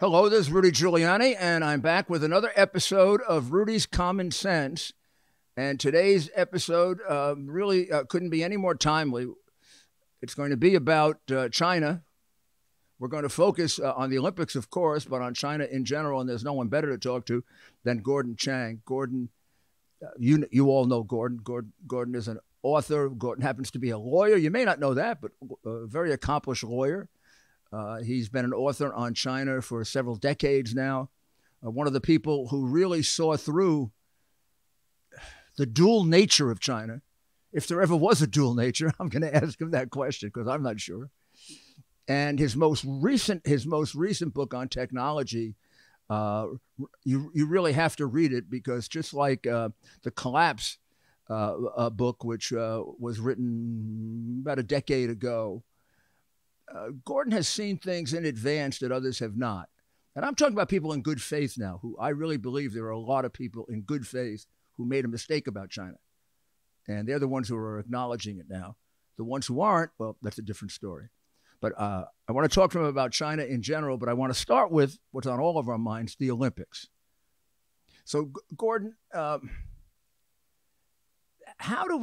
Hello, this is Rudy Giuliani, and I'm back with another episode of Rudy's Common Sense. And today's episode really couldn't be any more timely. It's going to be about China. We're going to focus on the Olympics, of course, but on China in general, and there's no one better to talk to than Gordon Chang. Gordon, you all know Gordon. Gordon is an author. Gordon happens to be a lawyer. You may not know that, but a very accomplished lawyer. He's been an author on China for several decades now. One of the people who really saw through the dual nature of China. If there ever was a dual nature, I'm going to ask him that question because I'm not sure. And his most recent book on technology, you really have to read it because just like the Collapse book, which was written about a decade ago, Gordon has seen things in advance that others have not. And I'm talking about people in good faith now, who I really believe there are a lot of people in good faith who made a mistake about China. And they're the ones who are acknowledging it now. The ones who aren't, well, that's a different story. But I want to talk to him about China in general, but I want to start with what's on all of our minds, the Olympics. So, Gordon, how do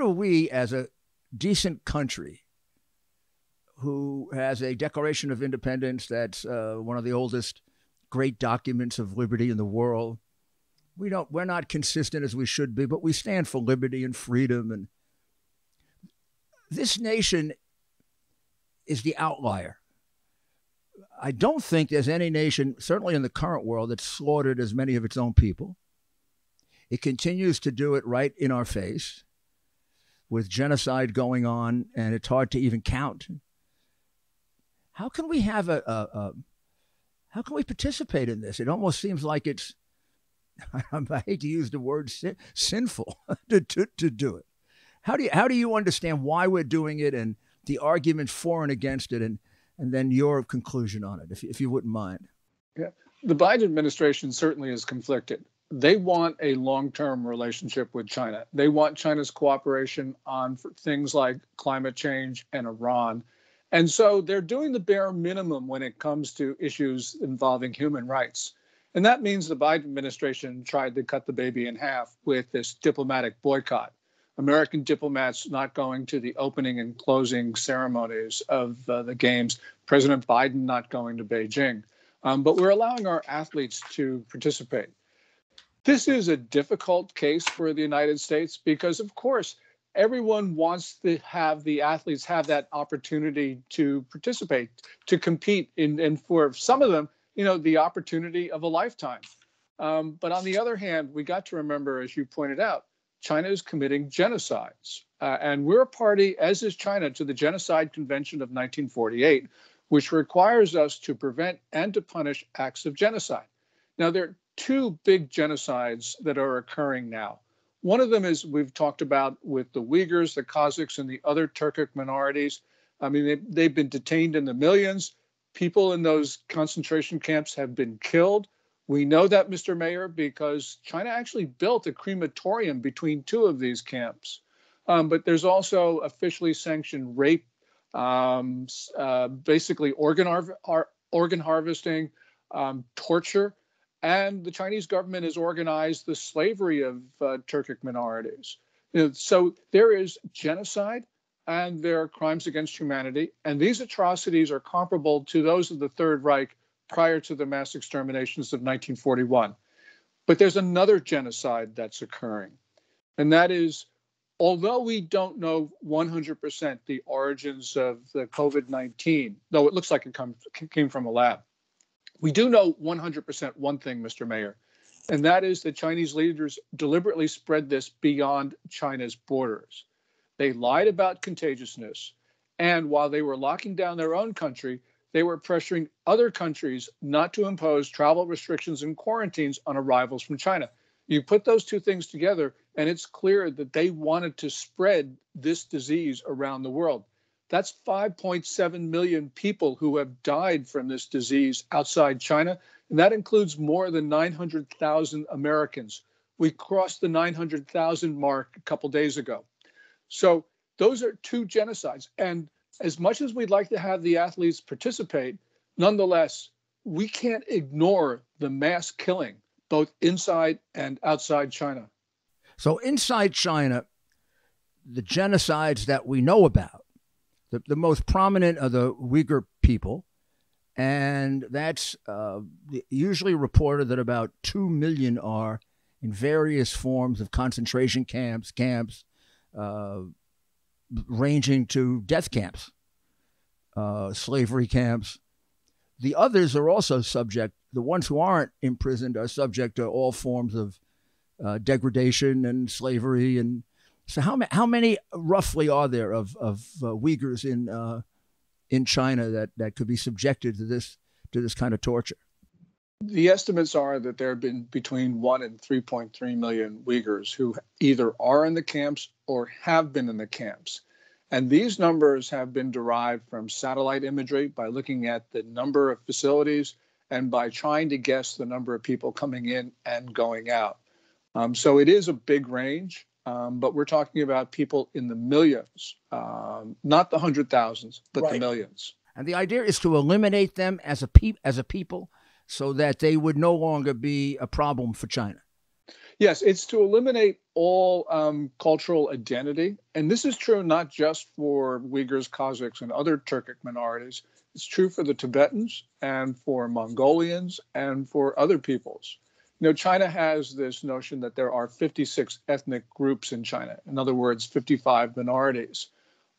we as a decent country who has a Declaration of Independence that's one of the oldest great documents of liberty in the world. We're not consistent as we should be, but we stand for liberty and freedom. And this nation is the outlier. I don't think there's any nation, certainly in the current world, that's slaughtered as many of its own people. It continues to do it right in our face with genocide going on, and it's hard to even count. How can we have how can we participate in this? It almost seems like it's, I hate to use the word sinful to do it. How do you understand why we're doing it and the arguments for and against it, and then your conclusion on it, if you wouldn't mind? Yeah, the Biden administration certainly is conflicted. They want a long-term relationship with China. They want China's cooperation on things like climate change and Iran. And so they're doing the bare minimum when it comes to issues involving human rights. And that means the Biden administration tried to cut the baby in half with this diplomatic boycott. American diplomats not going to the opening and closing ceremonies of the games, President Biden not going to Beijing. But we're allowing our athletes to participate. This is a difficult case for the United States because, of course, everyone wants to have the athletes have that opportunity to participate, to compete, and for some of them, the opportunity of a lifetime. But on the other hand, we got to remember, as you pointed out, China is committing genocides. And we're a party, as is China, to the Genocide Convention of 1948, which requires us to prevent and to punish acts of genocide. Now, there are two big genocides that are occurring now. One of them is we've talked about with the Uyghurs, the Kazakhs, and the other Turkic minorities. I mean, they've been detained in the millions. People in those concentration camps have been killed. We know that, Mr. Mayor, because China actually built a crematorium between two of these camps. But there's also officially sanctioned rape, basically organ harvesting, torture. And the Chinese government has organized the slavery of Turkic minorities. So there is genocide and there are crimes against humanity. And these atrocities are comparable to those of the Third Reich prior to the mass exterminations of 1941. But there's another genocide that's occurring. And that is, although we don't know 100% the origins of the COVID-19, though it looks like it came from a lab, we do know 100% one thing, Mr. Mayor, and that is that Chinese leaders deliberately spread this beyond China's borders. They lied about contagiousness, and while they were locking down their own country, they were pressuring other countries not to impose travel restrictions and quarantines on arrivals from China. You put those two things together, and it's clear that they wanted to spread this disease around the world. That's 5.7 million people who have died from this disease outside China, and that includes more than 900,000 Americans. We crossed the 900,000 mark a couple days ago. So those are two genocides. And as much as we'd like to have the athletes participate, Nonetheless, we can't ignore the mass killing both inside and outside China. So inside China, the genocides that we know about, the most prominent are the Uyghur people, and that's usually reported that about 2 million are in various forms of concentration camps uh, ranging to death camps, slavery camps. The others are also subject, the ones who aren't imprisoned are subject to all forms of degradation and slavery. And so how many roughly are there of Uyghurs in China that could be subjected to this kind of torture? The estimates are that there have been between 1 and 3.3 million Uyghurs who either are in the camps or have been in the camps. And these numbers have been derived from satellite imagery by looking at the number of facilities and by trying to guess the number of people coming in and going out. So it is a big range, but we're talking about people in the millions, not the 100,000s, but the millions. And the idea is to eliminate them as a people so that they would no longer be a problem for China. Yes, it's to eliminate all cultural identity. And this is true not just for Uyghurs, Kazakhs, and other Turkic minorities. It's true for the Tibetans and for Mongolians and for other peoples. You know, China has this notion that there are 56 ethnic groups in China. In other words, 55 minorities.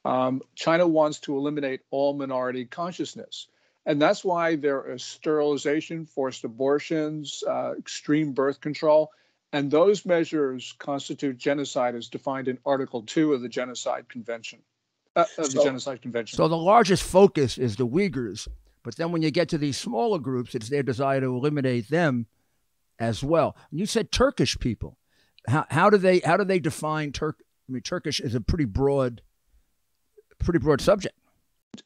China wants to eliminate all minority consciousness. And that's why there is sterilization, forced abortions, extreme birth control. And those measures constitute genocide as defined in Article 2 of the Genocide Convention. So the largest focus is the Uyghurs. But then when you get to these smaller groups, it's their desire to eliminate them as well. And you said Turkish people. How do they define Turkish is a pretty broad subject.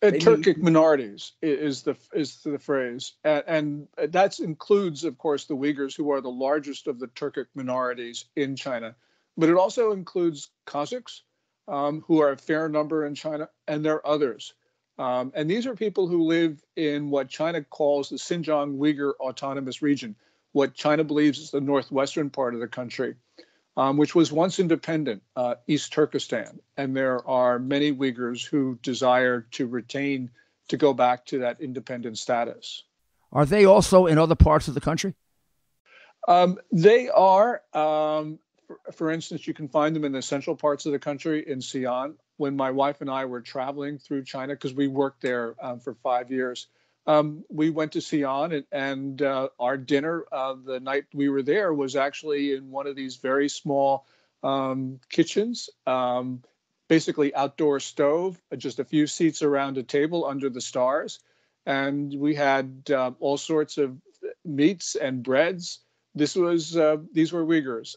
Turkic minorities is the phrase, and that includes, of course, the Uyghurs, who are the largest of the Turkic minorities in China, but it also includes Kazakhs, who are a fair number in China, and there are others. And these are people who live in what China calls the Xinjiang Uyghur Autonomous Region, what China believes is the northwestern part of the country, which was once independent, East Turkestan. And there are many Uyghurs who desire to go back to that independent status. Are they also in other parts of the country? They are. For instance, you can find them in the central parts of the country in Xi'an. When my wife and I were traveling through China, because we worked there for 5 years, we went to Xi'an, and our dinner the night we were there was actually in one of these very small kitchens, basically outdoor stove, just a few seats around a table under the stars. And we had all sorts of meats and breads. These were Uyghurs.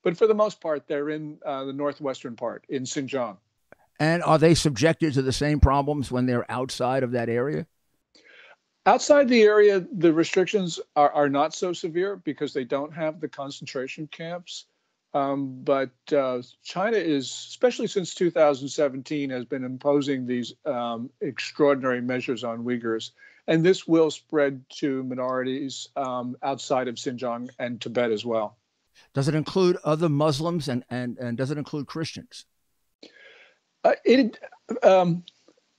But for the most part, they're in the northwestern part, in Xinjiang. And are they subjected to the same problems when they're outside of that area? Outside the area, the restrictions are not so severe because they don't have the concentration camps. But China is, especially since 2017, has been imposing these extraordinary measures on Uyghurs. And this will spread to minorities outside of Xinjiang and Tibet as well. Does it include other Muslims and does it include Christians?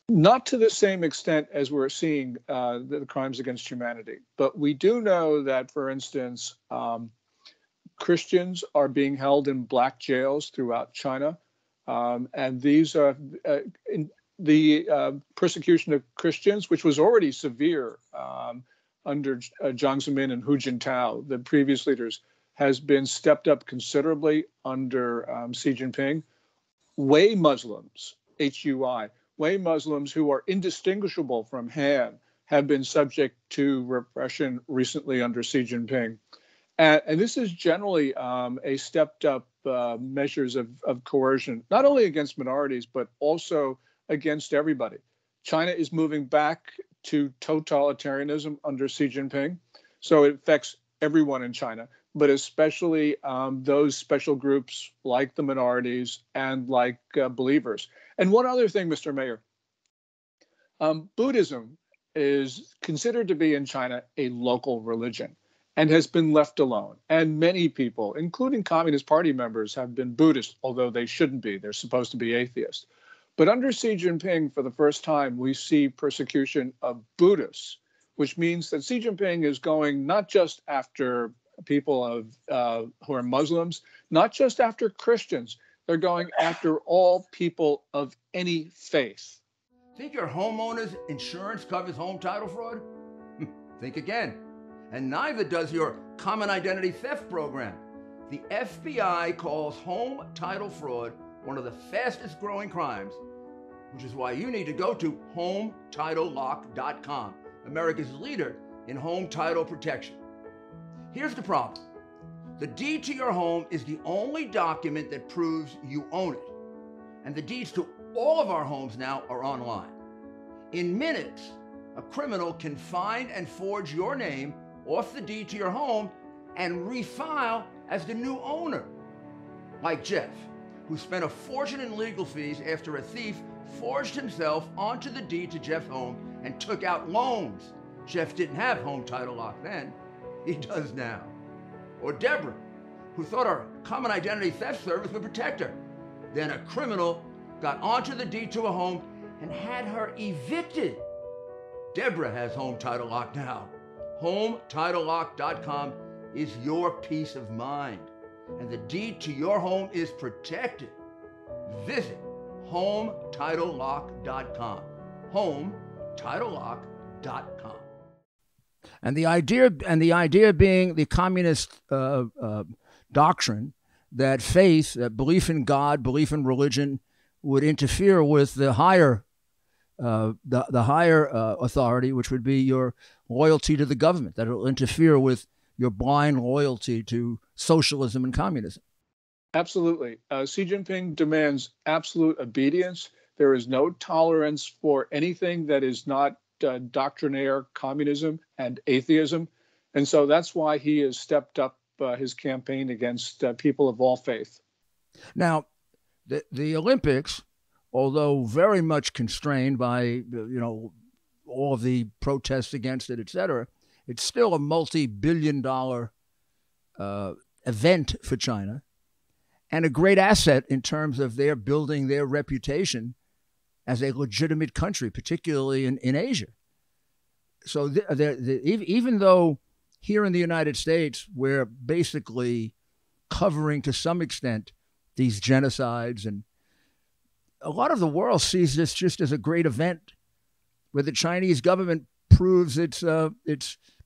Not to the same extent as we're seeing the crimes against humanity. But we do know that, for instance, Christians are being held in black jails throughout China. And these are the persecution of Christians, which was already severe under Jiang Zemin and Hu Jintao, the previous leaders, has been stepped up considerably under Xi Jinping. Hui Muslims, Hui, Hui Muslims who are indistinguishable from Han have been subject to repression recently under Xi Jinping. And this is generally a stepped up measures of coercion, not only against minorities, but also against everybody. China is moving back to totalitarianism under Xi Jinping. So it affects everyone in China, but especially those special groups like the minorities and like believers. And one other thing, Mr. Mayor, Buddhism is considered to be in China a local religion and has been left alone. And many people, including Communist Party members, have been Buddhist, although they shouldn't be. They're supposed to be atheists. But under Xi Jinping, for the first time, we see persecution of Buddhists, which means that Xi Jinping is going not just after people who are Muslims, not just after Christians. They're going after all people of any faith. Think your homeowner's insurance covers home title fraud? Think again. And neither does your common identity theft program. The FBI calls home title fraud one of the fastest growing crimes, which is why you need to go to HomeTitleLock.com, America's leader in home title protection. Here's the problem. The deed to your home is the only document that proves you own it. And the deeds to all of our homes now are online. In minutes, a criminal can find and forge your name off the deed to your home and refile as the new owner. Like Jeff, who spent a fortune in legal fees after a thief forged himself onto the deed to Jeff's home and took out loans. Jeff didn't have home title lock then. He does now. Or Deborah, who thought our common identity theft service would protect her. Then a criminal got onto the deed to a home and had her evicted. Deborah has home title lock now. HomeTitleLock.com is your peace of mind, and the deed to your home is protected. Visit HomeTitleLock.com. HomeTitleLock.com. And the idea being the communist doctrine that faith, that belief in God, belief in religion, would interfere with the higher authority, which would be your loyalty to the government, that it will interfere with your blind loyalty to socialism and communism. Absolutely. Xi Jinping demands absolute obedience. There is no tolerance for anything that is not doctrinaire communism and atheism. And so that's why he has stepped up his campaign against people of all faith. Now, the Olympics, although very much constrained by, all of the protests against it, et cetera, it's still a multi-billion-dollar event for China and a great asset in terms of their building their reputation as a legitimate country, particularly in Asia. So even though here in the United States, we're basically covering to some extent these genocides, and a lot of the world sees this just as a great event where the Chinese government proves its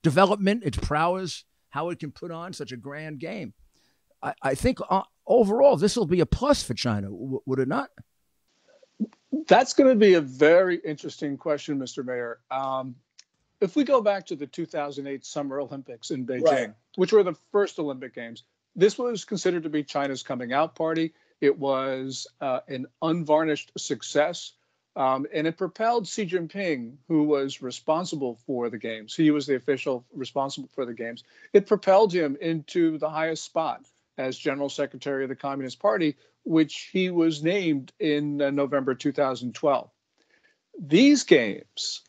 development, its prowess, how it can put on such a grand game. I think overall this will be a plus for China, would it not? That's going to be a very interesting question, Mr. Mayor. If we go back to the 2008 Summer Olympics in Beijing, right, which were the first Olympic Games, this was considered to be China's coming out party. It was an unvarnished success, and it propelled Xi Jinping, who was responsible for the Games. He was the official responsible for the Games. It propelled him into the highest spot as General Secretary of the Communist Party, which he was named in November 2012. These Games,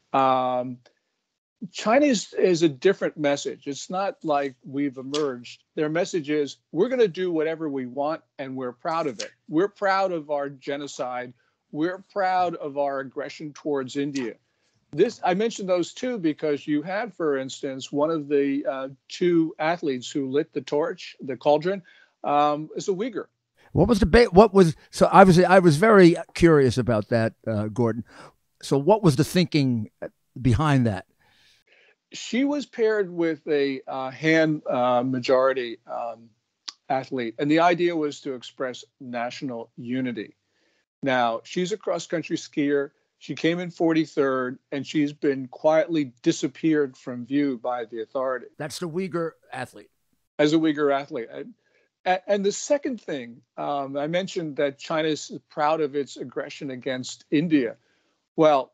China is a different message. It's not like we've emerged. Their message is, we're going to do whatever we want, and we're proud of it. We're proud of our genocide. We're proud of our aggression towards India. I mentioned those two because you had, for instance, one of the two athletes who lit the torch, the cauldron, is a Uyghur. What was the so obviously I was very curious about that, Gordon. So what was the thinking behind that? She was paired with a Han majority athlete, and the idea was to express national unity. Now, she's a cross-country skier. She came in 43rd, and she's been quietly disappeared from view by the authorities. That's the Uyghur athlete. As a Uyghur athlete. And the second thing, I mentioned that China is proud of its aggression against India. Well,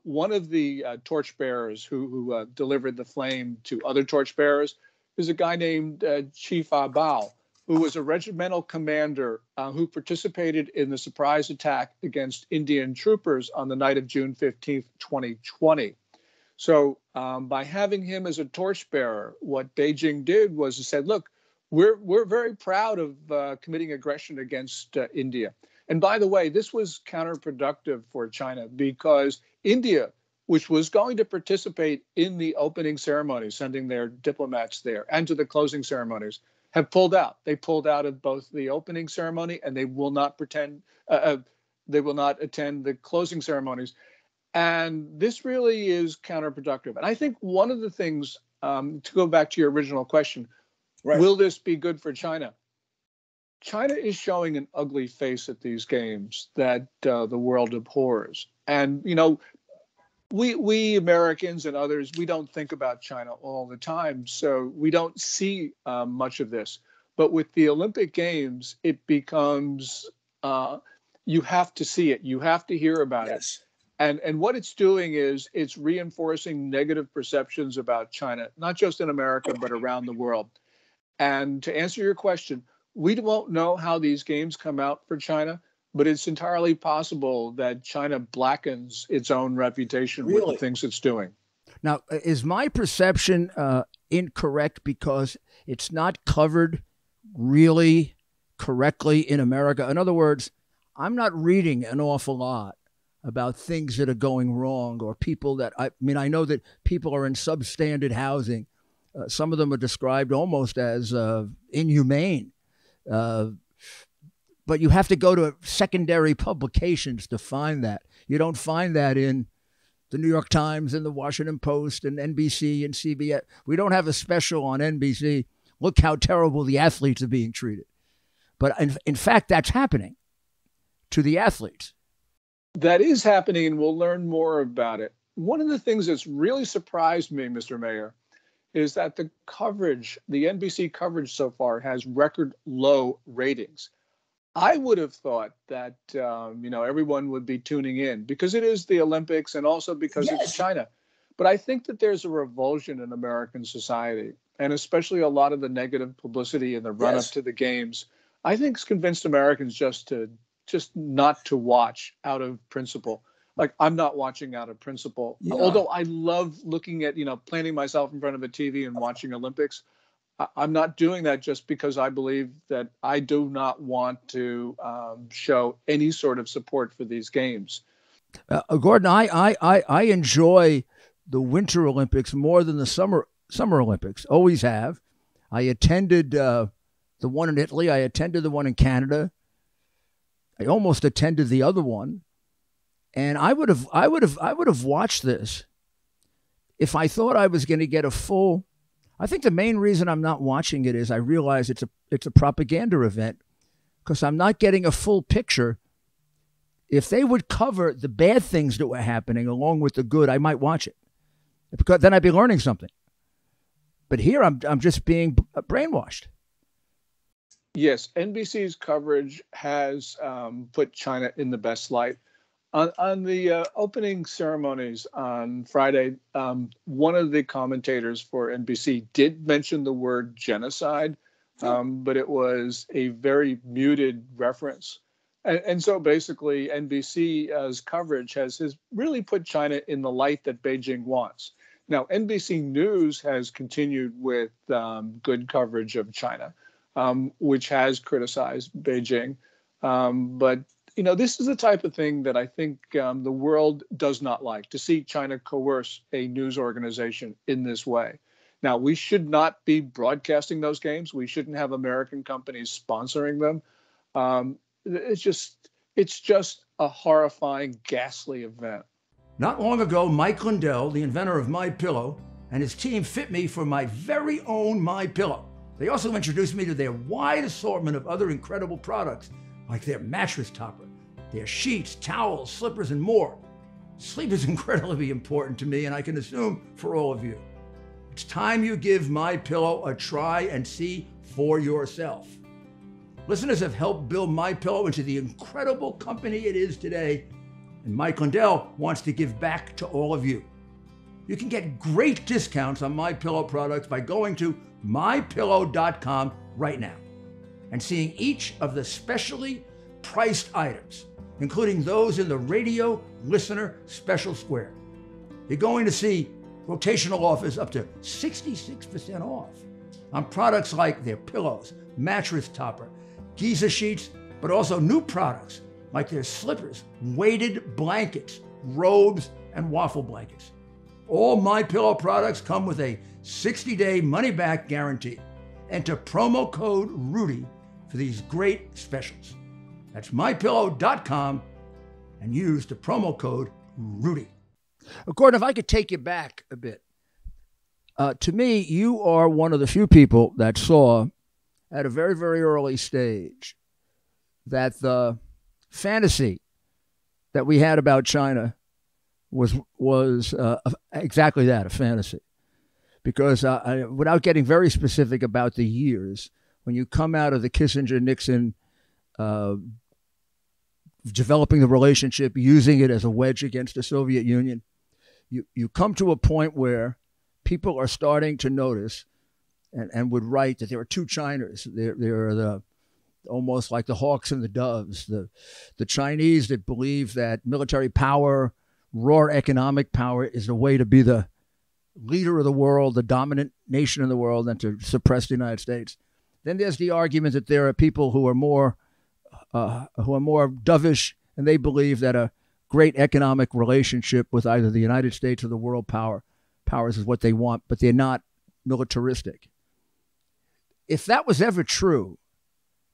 one of the torchbearers who delivered the flame to other torchbearers is a guy named Chief Bao, who was a regimental commander who participated in the surprise attack against Indian troopers on the night of June 15th, 2020. So by having him as a torchbearer, what Beijing did was to said, look, we're very proud of committing aggression against India. And by the way, this was counterproductive for China because India, which was going to participate in the opening ceremony, sending their diplomats there, and to the closing ceremonies, have pulled out. They pulled out of both the opening ceremony, and they will not they will not attend the closing ceremonies. And this really is counterproductive. And I think one of the things, to go back to your original question, right, will this be good for China? China is showing an ugly face at these games that the world abhors. And, you know, we Americans and others, we don't think about China all the time, so we don't see much of this. But with the Olympic Games, it becomes, you have to see it. You have to hear about it. And what it's doing is it's reinforcing negative perceptions about China, not just in America, but around the world. And to answer your question, we won't know how these games come out for China, but it's entirely possible that China blackens its own reputation with the things it's doing. Now, is my perception incorrect because it's not covered really correctly in America? In other words, I'm not reading an awful lot about things that are going wrong or people that, I mean, I know that people are in substandard housing. Some of them are described almost as inhumane. But you have to go to secondary publications to find that. You don't find that in the New York Times and the Washington Post and NBC and CBS. We don't have a special on NBC. Look how terrible the athletes are being treated. But in fact, that's happening to the athletes. That is happening, and we'll learn more about it. One of the things that's really surprised me, Mr. Mayor, is that the coverage, the NBC coverage so far has record low ratings. I would have thought that, everyone would be tuning in because it is the Olympics and also because it's China. But I think that there's a revulsion in American society, and especially a lot of the negative publicity in the run-up to the games, I think has convinced Americans just not to watch out of principle. Like, I'm not watching out of principle, although I love looking at, planting myself in front of a TV and watching Olympics. I'm not doing that just because I believe that I do not want to show any sort of support for these games. Gordon, I enjoy the Winter Olympics more than the Summer Olympics. Always have. I attended the one in Italy. I attended the one in Canada. I almost attended the other one, and I would have watched this if I thought I was going to get a full. I think the main reason I'm not watching it is I realize it's a propaganda event because I'm not getting a full picture. If they would cover the bad things that were happening along with the good, I might watch it because then I'd be learning something. But here I'm just being brainwashed. Yes, NBC's coverage has put China in the best light. On the opening ceremonies on Friday, one of the commentators for NBC did mention the word genocide, but it was a very muted reference. And so basically, NBC's coverage has really put China in the light that Beijing wants. Now, NBC News has continued with good coverage of China, which has criticized Beijing. But this is the type of thing that I think the world does not like, to see China coerce a news organization in this way. Now, we should not be broadcasting those games. We shouldn't have American companies sponsoring them. It's just a horrifying, ghastly event. Not long ago, Mike Lindell, the inventor of MyPillow, and his team fit me for my very own MyPillow. They also introduced me to their wide assortment of other incredible products, like their mattress topper, their sheets, towels, slippers, and more. Sleep is incredibly important to me, and I can assume for all of you. It's time you give MyPillow a try and see for yourself. Listeners have helped build MyPillow into the incredible company it is today, and Mike Lindell wants to give back to all of you. You can get great discounts on MyPillow products by going to mypillow.com right now and seeing each of the specially priced items, including those in the radio listener special square. You're going to see rotational offers up to 66% off on products like their pillows, mattress topper, Giza sheets, but also new products like their slippers, weighted blankets, robes, and waffle blankets. All MyPillow products come with a 60-day money-back guarantee. Enter promo code Rudy for these great specials. That's MyPillow.com and use the promo code Rudy. Gordon, if I could take you back a bit. To me, you are one of the few people that saw at a very, very early stage that the fantasy that we had about China was exactly that, a fantasy. Because without getting very specific about the years, when you come out of the Kissinger-Nixon developing the relationship, using it as a wedge against the Soviet Union, you come to a point where people are starting to notice and would write that there are two Chinas. There are the almost like the hawks and the doves. The Chinese that believe that military power, raw economic power is the way to be the leader of the world, the dominant nation in the world, and to suppress the United States. Then there's the argument that there are people who are more dovish, and they believe that a great economic relationship with either the United States or the world powers is what they want, but they're not militaristic. If that was ever true,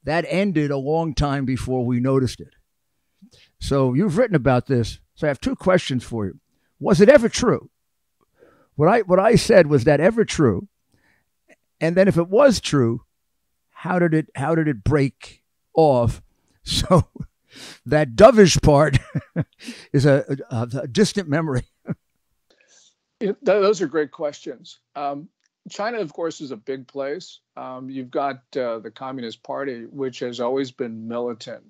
that ended a long time before we noticed it. So you've written about this. So I have two questions for you. Was it ever true? What I said, was that ever true? And then if it was true, how did it break off? So that dovish part is a distant memory. Those are great questions. China, of course, is a big place. You've got the Communist Party, which has always been militant.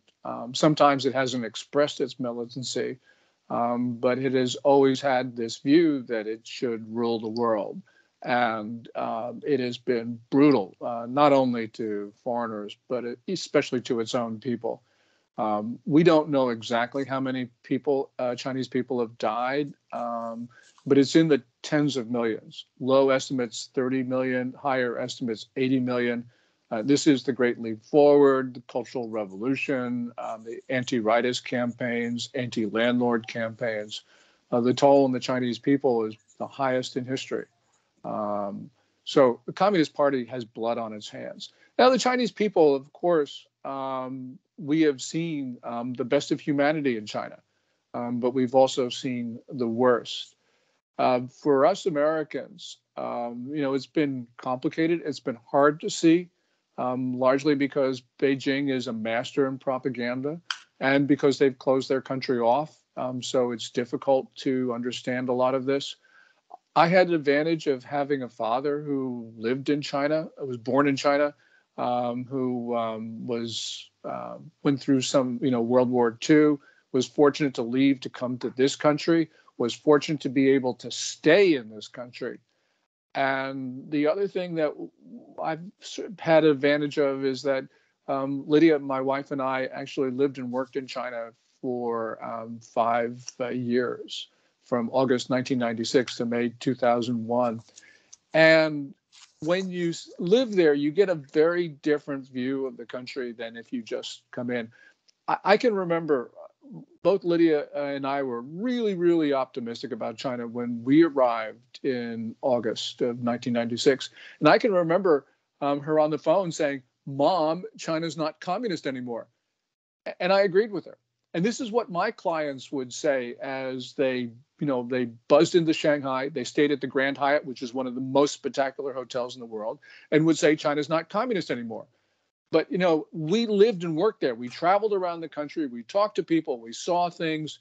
Sometimes it hasn't expressed its militancy, but it has always had this view that it should rule the world. And it has been brutal, not only to foreigners, but especially to its own people. We don't know exactly how many people, Chinese people, have died, but it's in the tens of millions. Low estimates, 30 million, higher estimates, 80 million. This is the Great Leap Forward, the Cultural Revolution, the anti-rightist campaigns, anti-landlord campaigns. The toll on the Chinese people is the highest in history. So the Communist Party has blood on its hands. Now, the Chinese people, of course, we have seen the best of humanity in China, but we've also seen the worst. For us Americans, it's been complicated. It's been hard to see, largely because Beijing is a master in propaganda and because they've closed their country off. So it's difficult to understand a lot of this. I had the advantage of having a father who lived in China, was born in China, who went through some, World War II, was fortunate to leave to come to this country, was fortunate to be able to stay in this country. And the other thing that I've had advantage of is that Lydia, my wife, and I actually lived and worked in China for 5 years, from August 1996 to May 2001. And when you live there, you get a very different view of the country than if you just come in. I can remember both Lydia and I were really, really optimistic about China when we arrived in August of 1996. And I can remember her on the phone saying, "Mom, China's not communist anymore." And I agreed with her. And this is what my clients would say as they buzzed into Shanghai. They stayed at the Grand Hyatt, which is one of the most spectacular hotels in the world, and would say China's not communist anymore. But, we lived and worked there. We traveled around the country. We talked to people. We saw things.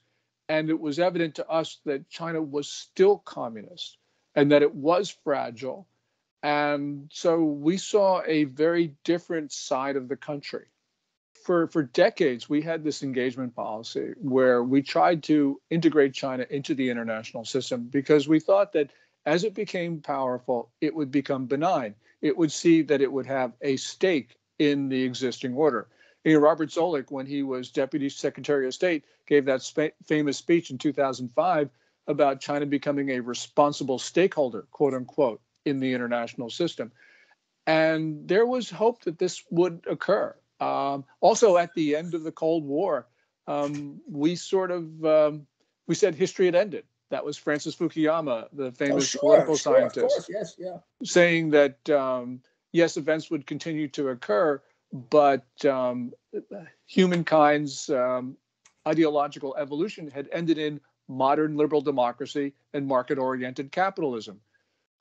And it was evident to us that China was still communist and that it was fragile. And so we saw a very different side of the country. For decades, we had this engagement policy where we tried to integrate China into the international system because we thought that as it became powerful, it would become benign. It would see that it would have a stake in the existing order. Robert Zoellick, when he was Deputy Secretary of State, gave that famous speech in 2005 about China becoming a responsible stakeholder, quote unquote, in the international system. And there was hope that this would occur. Also, at the end of the Cold War, we said history had ended. That was Francis Fukuyama, the famous political scientist, of course, yes, yeah, saying that yes, events would continue to occur, but humankind's ideological evolution had ended in modern liberal democracy and market-oriented capitalism.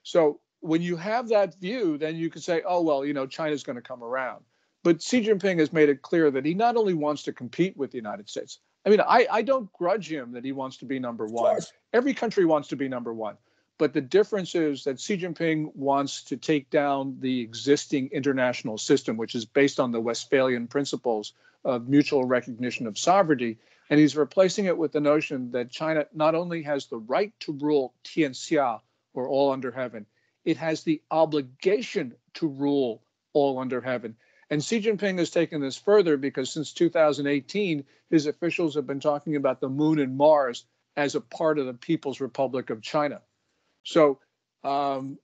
So when you have that view, then you could say, oh, well, China's going to come around. But Xi Jinping has made it clear that he not only wants to compete with the United States. I mean, I don't grudge him that he wants to be number one. Every country wants to be number one. But the difference is that Xi Jinping wants to take down the existing international system, which is based on the Westphalian principles of mutual recognition of sovereignty. And he's replacing it with the notion that China not only has the right to rule Tianxia, or all under heaven, it has the obligation to rule all under heaven. And Xi Jinping has taken this further because since 2018, his officials have been talking about the moon and Mars as a part of the People's Republic of China. So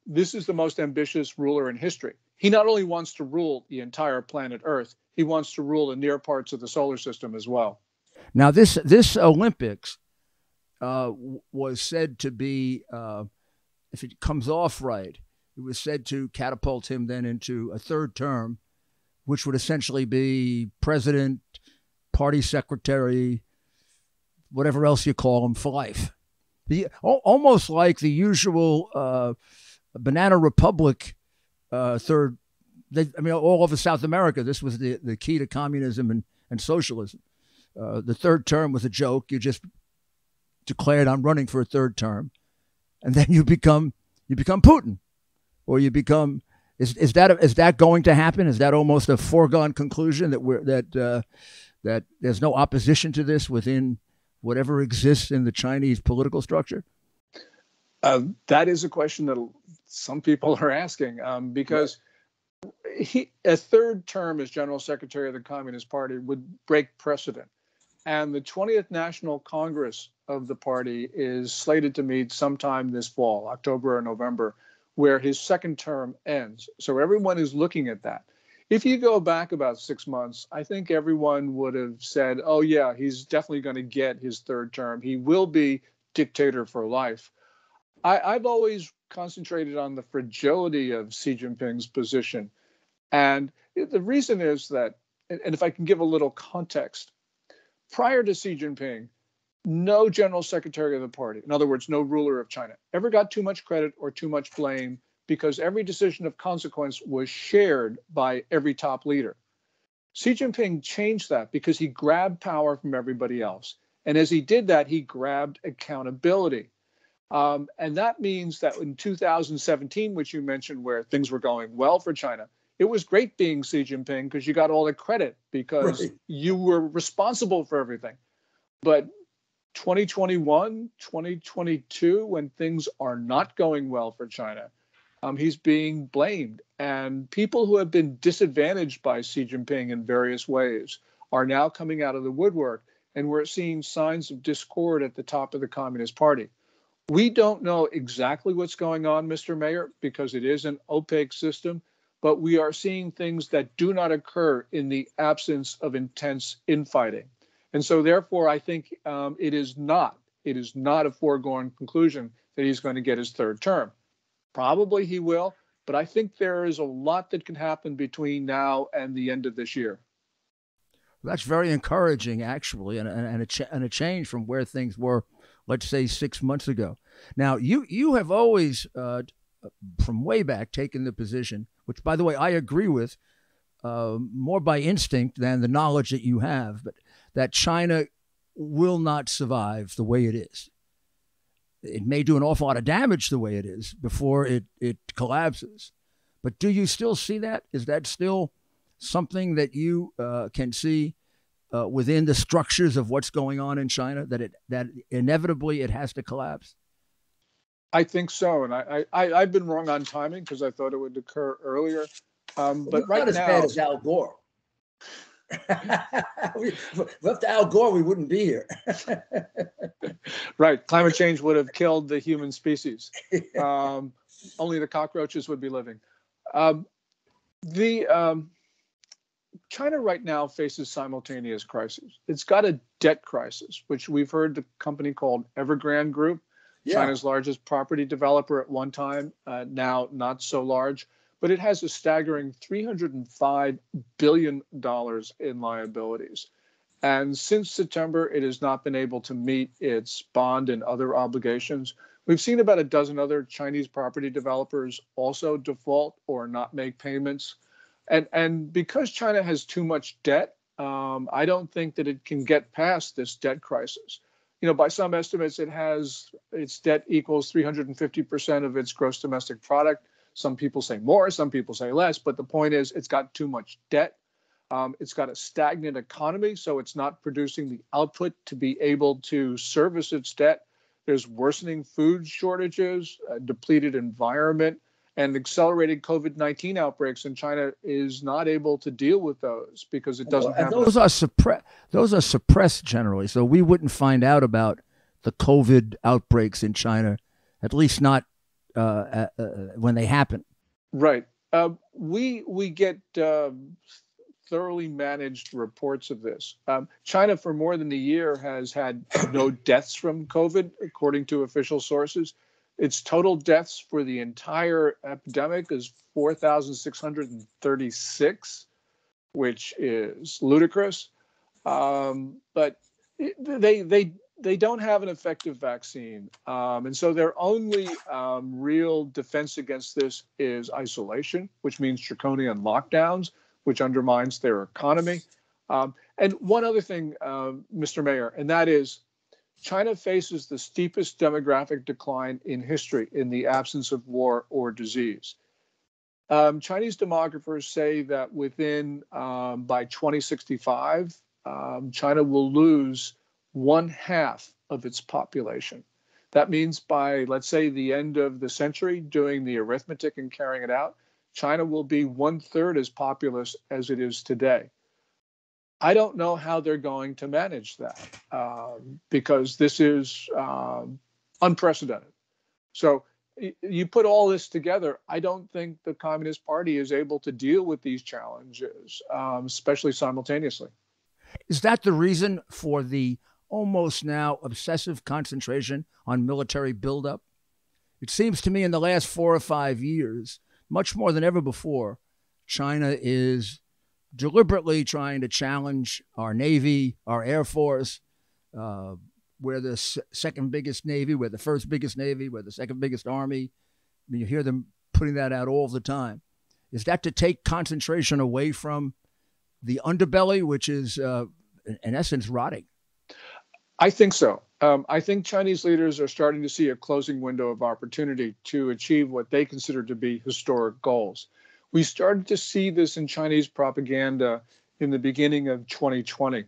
this is the most ambitious ruler in history. He not only wants to rule the entire planet Earth, he wants to rule the near parts of the solar system as well. Now, this Olympics was said to be, if it comes off right, it was said to catapult him then into a third term, which would essentially be president, party secretary, whatever else you call him, for life. Almost like the usual Banana Republic third. All over South America, this was the key to communism and socialism. The third term was a joke. You just declared, I'm running for a third term. And then you become Putin, or you become. Is that going to happen? Is that almost a foregone conclusion that that there's no opposition to this within whatever exists in the Chinese political structure? That is a question that some people are asking because a third term as general secretary of the Communist Party would break precedent. And the 20th National Congress of the party is slated to meet sometime this fall, October or November, where his second term ends. So everyone is looking at that. If you go back about 6 months, I think everyone would have said, oh, yeah, he's definitely going to get his third term. He will be dictator for life. I've always concentrated on the fragility of Xi Jinping's position. And the reason is that, and if I can give a little context, prior to Xi Jinping, no general secretary of the party, in other words, no ruler of China, ever got too much credit or too much blame because every decision of consequence was shared by every top leader. Xi Jinping changed that because he grabbed power from everybody else. And as he did that, he grabbed accountability. And that means that in 2017, which you mentioned, where things were going well for China, it was great being Xi Jinping because you got all the credit because you were responsible for everything. But 2021, 2022, when things are not going well for China, he's being blamed. And people who have been disadvantaged by Xi Jinping in various ways are now coming out of the woodwork. And we're seeing signs of discord at the top of the Communist Party. We don't know exactly what's going on, Mr. Mayor, because it is an opaque system, but we are seeing things that do not occur in the absence of intense infighting. And so therefore, I think it is not a foregone conclusion that he's going to get his third term. Probably he will, but I think there is a lot that can happen between now and the end of this year. That's very encouraging, actually, and a change from where things were, let's say, 6 months ago. Now, you have always, from way back, taken the position, which, by the way, I agree with, more by instinct than the knowledge that you have, but that China will not survive the way it is. It may do an awful lot of damage the way it is before it collapses. But do you still see that? Is that still something that you can see within the structures of what's going on in China, that inevitably it has to collapse? I think so. And I've been wrong on timing because I thought it would occur earlier. But right not as now, bad as Al Gore. Left Al Gore, we wouldn't be here. Right. Climate change would have killed the human species. Only the cockroaches would be living. Um, the China right now faces simultaneous crises. It's got a debt crisis, which we've heard the company called Evergrande Group, China's largest property developer at one time, now not so large, but it has a staggering $305 billion in liabilities. And since September, it has not been able to meet its bond and other obligations. We've seen about a dozen other Chinese property developers also default or not make payments. And because China has too much debt, I don't think that it can get past this debt crisis. By some estimates, its debt equals 350% of its gross domestic product. Some people say more, some people say less, but the point is it's got too much debt. It's got a stagnant economy, so it's not producing the output to be able to service its debt. There's worsening food shortages, a depleted environment, and accelerated COVID-19 outbreaks, and China is not able to deal with those because it doesn't have. Those are suppressed generally, so we wouldn't find out about the COVID outbreaks in China, at least not when they happen. Right. We get thoroughly managed reports of this. China, for more than a year, has had no deaths from COVID, according to official sources. Its total deaths for the entire epidemic is 4,636, which is ludicrous. But they don't have an effective vaccine. And so their only real defense against this is isolation, which means draconian lockdowns, which undermines their economy. And one other thing, Mr. Mayor, and that is China faces the steepest demographic decline in history in the absence of war or disease. Chinese demographers say that by 2065, China will lose 1/2 of its population. That means by, let's say, the end of the century, doing the arithmetic and carrying it out, China will be 1/3 as populous as it is today. I don't know how they're going to manage that because this is unprecedented. So you put all this together, I don't think the Communist Party is able to deal with these challenges, especially simultaneously. Is that the reason for the almost now obsessive concentration on military buildup? It seems to me in the last 4 or 5 years, much more than ever before, China is deliberately trying to challenge our Navy, our Air Force. We're the second biggest Navy, we're the first biggest Navy, we're the second biggest Army. I mean, you hear them putting that out all the time. Is that to take concentration away from the underbelly, which is in essence rotting? I think so. I think Chinese leaders are starting to see a closing window of opportunity to achieve what they consider to be historic goals. We started to see this in Chinese propaganda in the beginning of 2020.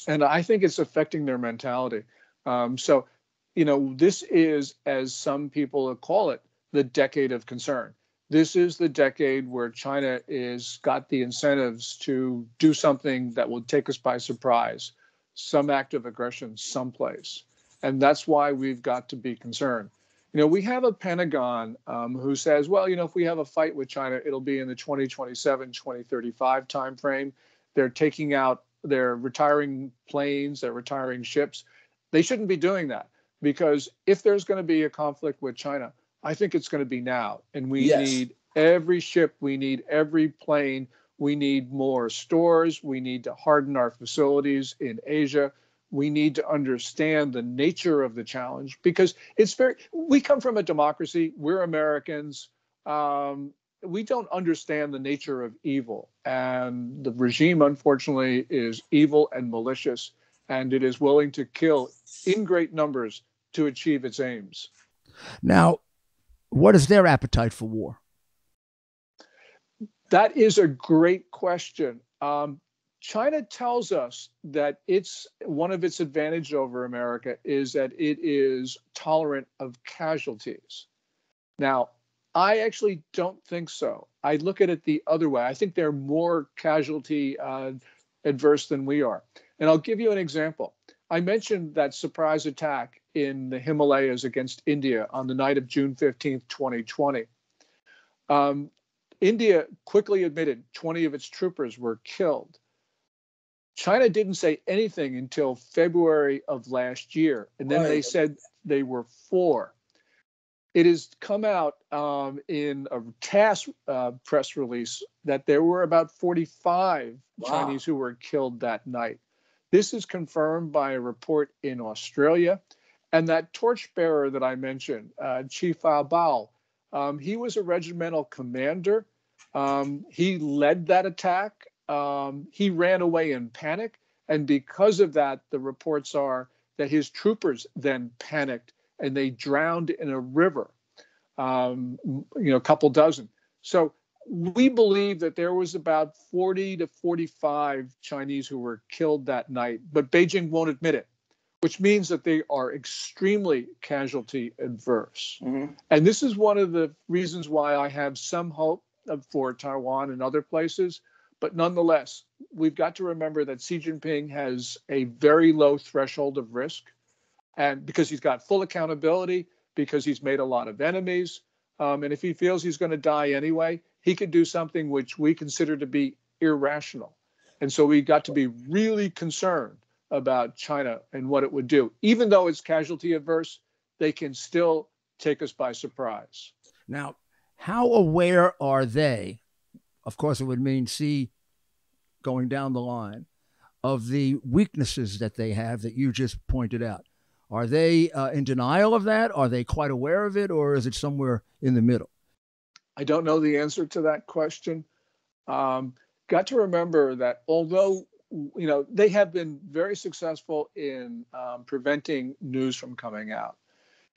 And I think it's affecting their mentality. This is, as some people call it, the decade of concern. This is the decade where China is got the incentives to do something that will take us by surprise, some act of aggression someplace. And that's why we've got to be concerned. We have a Pentagon who says, well, if we have a fight with China, it'll be in the 2027, 2035 timeframe. They're retiring planes, they're retiring ships. They shouldn't be doing that because if there's going to be a conflict with China, I think it's going to be now. And we need every ship, we need every plane, we need more stores, we need to harden our facilities in Asia. We need to understand the nature of the challenge because we come from a democracy. We're Americans. We don't understand the nature of evil. And the regime, unfortunately, is evil and malicious, and it is willing to kill in great numbers to achieve its aims. Now, what is their appetite for war? That is a great question. China tells us that one of its advantages over America is that it is tolerant of casualties. Now, I actually don't think so. I look at it the other way. I think they're more casualty adverse than we are. And I'll give you an example. I mentioned that surprise attack in the Himalayas against India on the night of June 15th, 2020. India quickly admitted 20 of its troopers were killed. China didn't say anything until February of last year, and then they said they were 4. It has come out in a TASS press release that there were about 45 Chinese who were killed that night. This is confirmed by a report in Australia. And that torchbearer that I mentioned, Chief Bao, he was a regimental commander. He led that attack. He ran away in panic. And because of that, the reports are that his troopers then panicked and they drowned in a river, a couple dozen. So we believe that there was about 40 to 45 Chinese who were killed that night, but Beijing won't admit it, which means that they are extremely casualty adverse. Mm-hmm. And this is one of the reasons why I have some hope for Taiwan and other places. But nonetheless, we've got to remember that Xi Jinping has a very low threshold of risk. And because he's got full accountability, because he's made a lot of enemies. And if he feels he's going to die anyway, he could do something which we consider to be irrational. And so we got to be really concerned about China and what it would do. Even though it's casualty averse, they can still take us by surprise. Now, how aware are they? Of course, it would mean Xi going down the line of the weaknesses that they have that you just pointed out. Are they in denial of that? Are they quite aware of it? Or is it somewhere in the middle? I don't know the answer to that question. Got to remember that although they have been very successful in preventing news from coming out.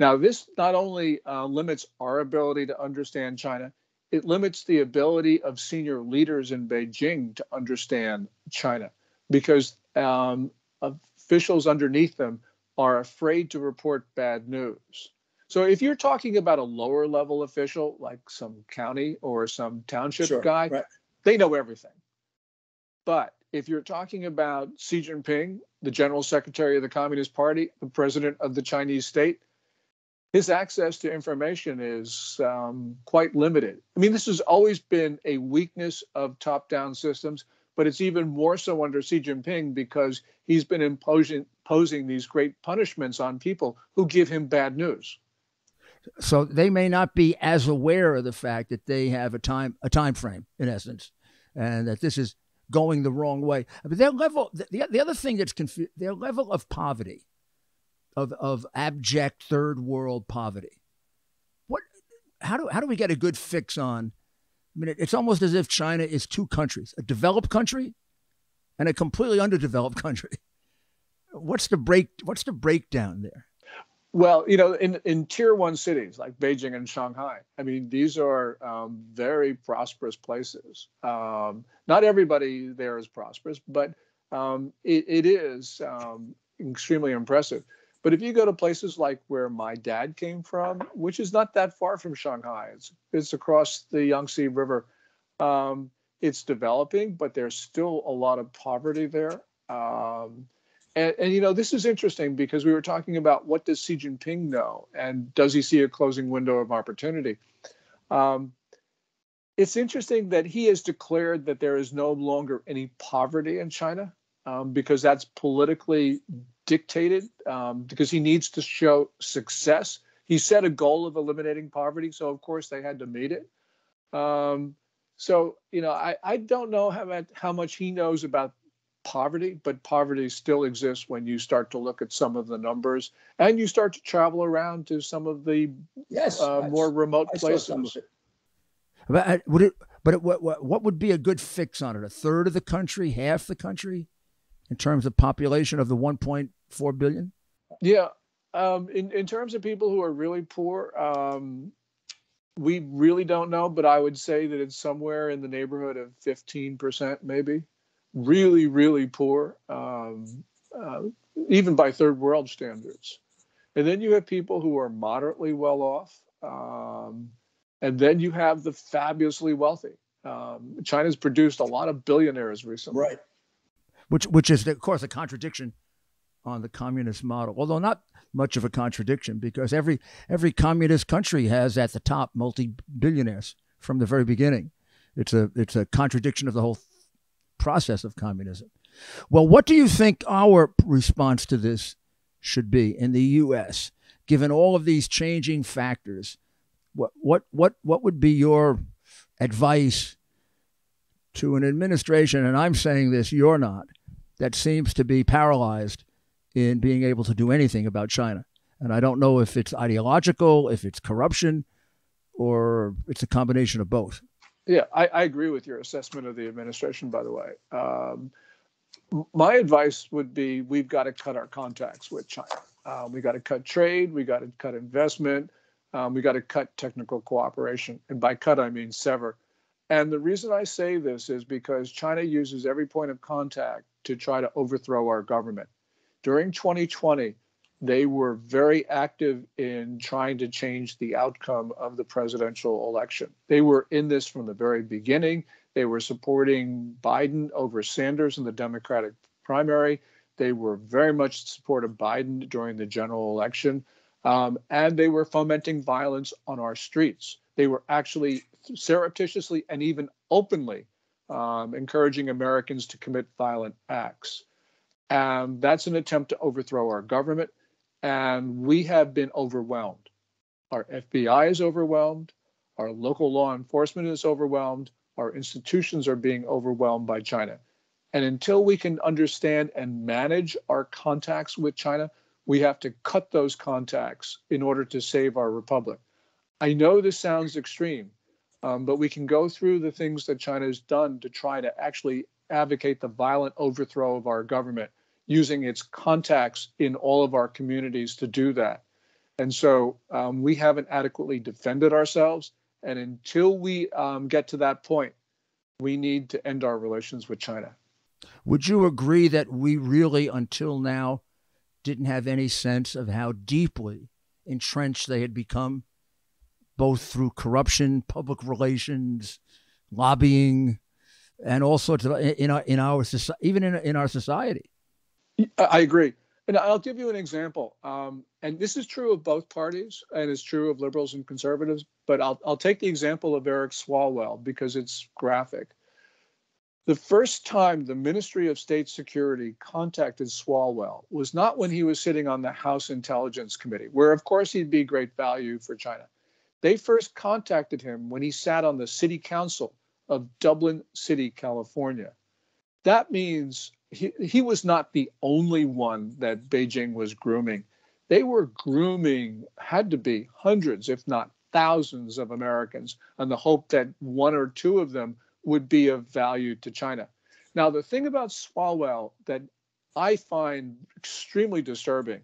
Now, this not only limits our ability to understand China, it limits the ability of senior leaders in Beijing to understand China because officials underneath them are afraid to report bad news. So if you're talking about a lower level official, like some county or some township guy, right, they know everything. But if you're talking about Xi Jinping, the general secretary of the Communist Party, the president of the Chinese state, his access to information is quite limited. I mean, this has always been a weakness of top-down systems, but it's even more so under Xi Jinping because he's been imposing these great punishments on people who give him bad news. So they may not be as aware of the fact that they have a time frame, in essence, and that this is going the wrong way. But their level, the other thing that's confused, their level of poverty, of abject third world poverty. How do we get a good fix on? I mean, it's almost as if China is two countries: a developed country and a completely underdeveloped country. What's the breakdown there? Well, in tier one cities like Beijing and Shanghai, I mean, these are very prosperous places. Not everybody there is prosperous, but it is extremely impressive. But if you go to places like where my dad came from, which is not that far from Shanghai, it's across the Yangtze River. It's developing, but there's still a lot of poverty there. And this is interesting because we were talking about what does Xi Jinping know and does he see a closing window of opportunity? It's interesting that he has declared that there is no longer any poverty in China because that's politically dictated because he needs to show success. He set a goal of eliminating poverty, so of course they had to meet it. So I don't know how much he knows about poverty, but poverty still exists when you start to look at some of the numbers and you start to travel around to some of the more remote places. But what would be a good fix on it? A third of the country, half the country, in terms of population of the 1.4 billion? Yeah, in terms of people who are really poor, we really don't know. But I would say that it's somewhere in the neighborhood of 15%, maybe. Really, really poor, even by third world standards. And then you have people who are moderately well off. And then you have the fabulously wealthy. China's produced a lot of billionaires recently. Right. which is, of course, a contradiction on the communist model, although not much of a contradiction, because every communist country has at the top multi-billionaires from the very beginning. It's a contradiction of the whole process of communism. Well, what do you think our response to this should be in the U.S., given all of these changing factors? What would be your advice to an administration, and I'm saying this, you're not, that seems to be paralyzed in being able to do anything about China? And I don't know if it's ideological, if it's corruption, or it's a combination of both. Yeah, I agree with your assessment of the administration, by the way. My advice would be we've got to cut our contacts with China. We got to cut trade. We got to cut investment. We got to cut technical cooperation. And by cut, I mean sever. And the reason I say this is because China uses every point of contact to try to overthrow our government. During 2020, they were very active in trying to change the outcome of the presidential election. They were in this from the very beginning. They were supporting Biden over Sanders in the Democratic primary. They were very much supportive Biden during the general election. And they were fomenting violence on our streets. They were actually surreptitiously and even openly encouraging Americans to commit violent acts. And that's an attempt to overthrow our government. And we have been overwhelmed. Our FBI is overwhelmed. Our local law enforcement is overwhelmed. Our institutions are being overwhelmed by China. And until we can understand and manage our contacts with China, we have to cut those contacts in order to save our republic. I know this sounds extreme, but we can go through the things that China has done to try to actually advocate the violent overthrow of our government, using its contacts in all of our communities to do that. And so we haven't adequately defended ourselves. And until we get to that point, we need to end our relations with China. Would you agree that we really, until now, didn't have any sense of how deeply entrenched they had become, both through corruption, public relations, lobbying, and all sorts of in our society? I agree. And I'll give you an example. And this is true of both parties, and it's true of liberals and conservatives. But I'll take the example of Eric Swalwell because it's graphic. The first time the Ministry of State Security contacted Swalwell was not when he was sitting on the House Intelligence Committee, where, of course, he'd be great value for China. They first contacted him when he sat on the City Council of Dublin City, California. That means he was not the only one that Beijing was grooming. They were grooming, had to be hundreds, if not thousands of Americans, on the hope that one or two of them would be of value to China. Now, the thing about Swalwell that I find extremely disturbing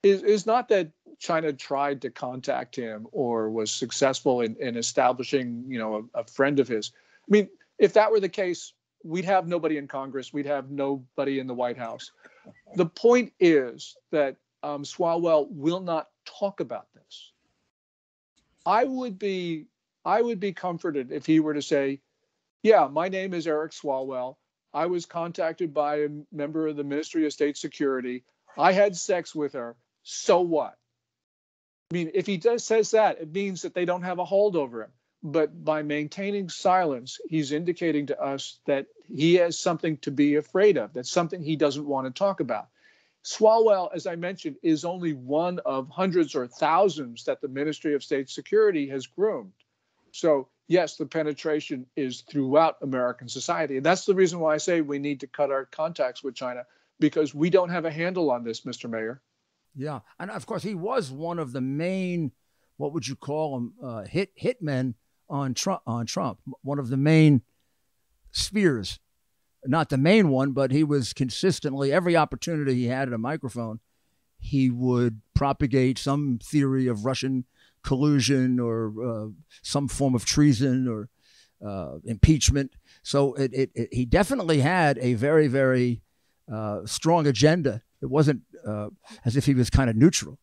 is not that China tried to contact him or was successful in establishing, a friend of his. I mean, if that were the case, we'd have nobody in Congress. We'd have nobody in the White House. The point is that Swalwell will not talk about this. I would be comforted if he were to say, yeah, my name is Eric Swalwell. I was contacted by a member of the Ministry of State Security. I had sex with her. So what? I mean, if he says that, it means that they don't have a hold over him. But by maintaining silence, he's indicating to us that he has something to be afraid of. That's something he doesn't want to talk about. Swalwell, as I mentioned, is only one of hundreds or thousands that the Ministry of State Security has groomed. So, yes, the penetration is throughout American society. And that's the reason why I say we need to cut our contacts with China, because we don't have a handle on this, Mr. Mayor. Yeah. And of course, he was one of the main, what would you call them, hitmen on Trump, one of the main spears. Not the main one, but he was consistently, every opportunity he had at a microphone, he would propagate some theory of Russian collusion or some form of treason or impeachment. So he definitely had a very, very strong agenda. It wasn't as if he was kind of neutral.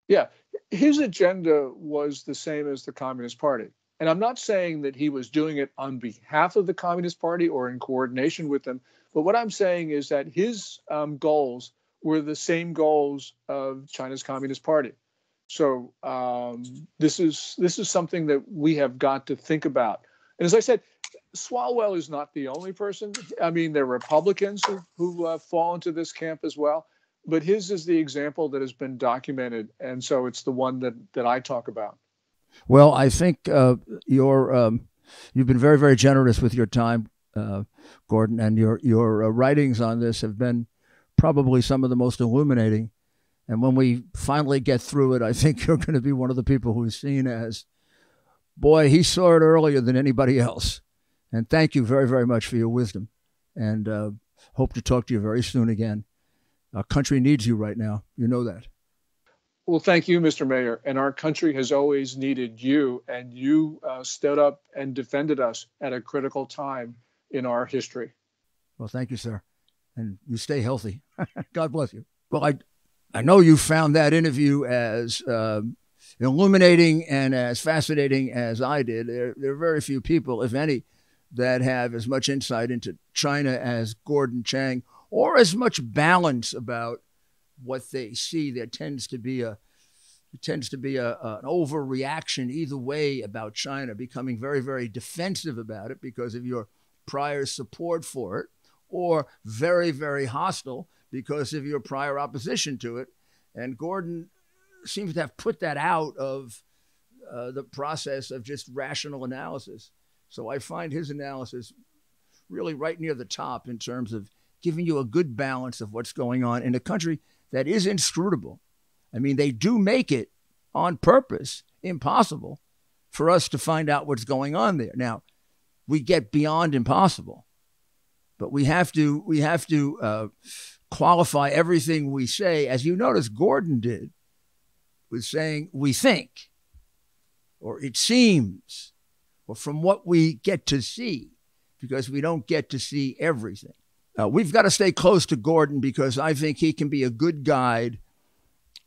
Yeah, his agenda was the same as the Communist Party. And I'm not saying that he was doing it on behalf of the Communist Party or in coordination with them, but what I'm saying is that his goals were the same goals of China's Communist Party. So this is something that we have got to think about. And as I said, Swalwell is not the only person. I mean, there are Republicans who fall into this camp as well, but his is the example that has been documented, and so it's the one that I talk about. Well, I think you've been very, very generous with your time, Gordon, and your writings on this have been probably some of the most illuminating. And when we finally get through it, I think you're going to be one of the people who's seen as, boy, he saw it earlier than anybody else. And thank you very, very much for your wisdom. And hope to talk to you very soon again. Our country needs you right now. You know that. Well, thank you, Mr. Mayor. And our country has always needed you, and you stood up and defended us at a critical time in our history. Well, thank you, sir. And you stay healthy. God bless you. Well, I know you found that interview as illuminating and as fascinating as I did. There are very few people, if any, that have as much insight into China as Gordon Chang, or as much balance about what they see. There tends to be an overreaction either way about China, becoming very, very defensive about it because of your prior support for it, or very, very hostile because of your prior opposition to it. And Gordon seems to have put that out of the process of just rational analysis. So I find his analysis really right near the top in terms of giving you a good balance of what's going on in a country that is inscrutable. I mean, they do make it on purpose impossible for us to find out what's going on there. Now, we get beyond impossible, but we have to qualify everything we say, as you notice Gordon did, with saying we think, or it seems, or from what we get to see, because we don't get to see everything. We've got to stay close to Gordon because I think he can be a good guide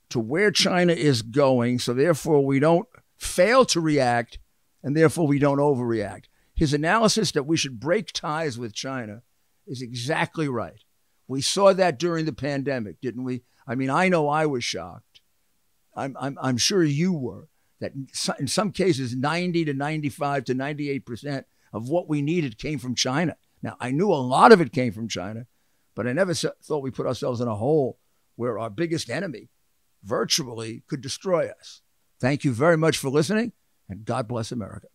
to where China is going, so therefore we don't fail to react, and therefore we don't overreact. His analysis that we should break ties with China is exactly right. We saw that during the pandemic, didn't we? I mean, I know I was shocked. I'm sure you were, that in some cases 90 to 95 to 98% of what we needed came from China. Now, I knew a lot of it came from China, but I never thought we put ourselves in a hole where our biggest enemy virtually could destroy us. Thank you very much for listening, and God bless America.